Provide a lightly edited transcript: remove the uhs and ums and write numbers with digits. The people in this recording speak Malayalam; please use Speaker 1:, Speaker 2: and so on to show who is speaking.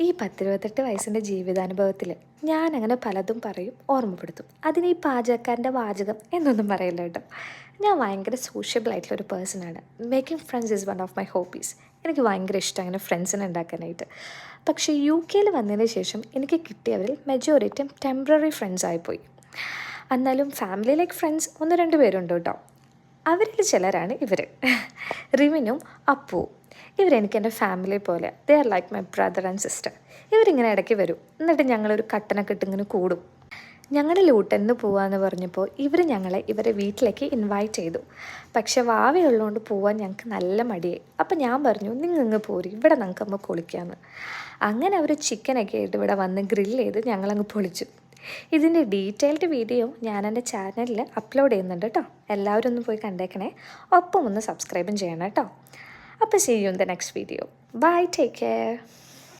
Speaker 1: ഈ 10-28 വയസ്സിൻ്റെ ജീവിതാനുഭവത്തിൽ ഞാനങ്ങനെ പലതും പറയും, ഓർമ്മപ്പെടുത്തും. അതിന് ഈ പാചകക്കാരൻ്റെ വാചകം എന്നൊന്നും പറയില്ല കേട്ടോ. ഞാൻ ഭയങ്കര സോഷ്യബിൾ ആയിട്ടുള്ളൊരു പേഴ്സണാണ്. Making friends is one of my hobbies. എനിക്ക് ഭയങ്കര ഇഷ്ടം അങ്ങനെ ഫ്രണ്ട്സിനെ ഉണ്ടാക്കാനായിട്ട്. പക്ഷേ UK വന്നതിന് ശേഷം എനിക്ക് കിട്ടിയവരിൽ മെജോറിറ്റിയും ടെമ്പററി ഫ്രണ്ട്സ് ആയിപ്പോയി. എന്നാലും ഫാമിലിയിലേക്ക് ഫ്രണ്ട്സ് 1-2 പേരുണ്ട് കേട്ടോ. അവരിൽ ചിലരാണ് ഇവർ, റിമിനും അപ്പുവും. ഇവരെനിക്ക് എൻ്റെ ഫാമിലി പോലെ, they are like my brother and sister. ഇവരിങ്ങനെ ഇടയ്ക്ക് വരും, എന്നിട്ട് ഞങ്ങളൊരു കട്ടനൊക്കെ ഇട്ടിങ്ങനെ കൂടും. ഞങ്ങളുടെ ലൂട്ടന് പോവാന്ന് പറഞ്ഞപ്പോൾ ഇവർ ഞങ്ങളെ ഇവരെ വീട്ടിലേക്ക് ഇൻവൈറ്റ് ചെയ്തു. പക്ഷെ വാവയുള്ളതുകൊണ്ട് പോവാൻ ഞങ്ങൾക്ക് നല്ല മടിയായി. അപ്പം ഞാൻ പറഞ്ഞു, നിങ്ങൾ ഇങ്ങ് പോരി, ഇവിടെ നമുക്ക് നമ്മൾ കുളിക്കാമെന്ന്. അങ്ങനെ അവർ ചിക്കനൊക്കെ ആയിട്ട് ഇവിടെ വന്ന് ഗ്രില്ല് ചെയ്ത് ഞങ്ങളങ്ങ് പൊളിച്ചു. ഇതിൻ്റെ ഡീറ്റെയിൽഡ് വീഡിയോ ഞാൻ എൻ്റെ ചാനലിൽ അപ്ലോഡ് ചെയ്യുന്നുണ്ട് കേട്ടോ. എല്ലാവരും ഒന്ന് പോയി കണ്ടേക്കണേ. ഒപ്പം ഒന്ന് സബ്സ്ക്രൈബും ചെയ്യണം കേട്ടോ. അപ്പോൾ see you in the next video. Bye, take care.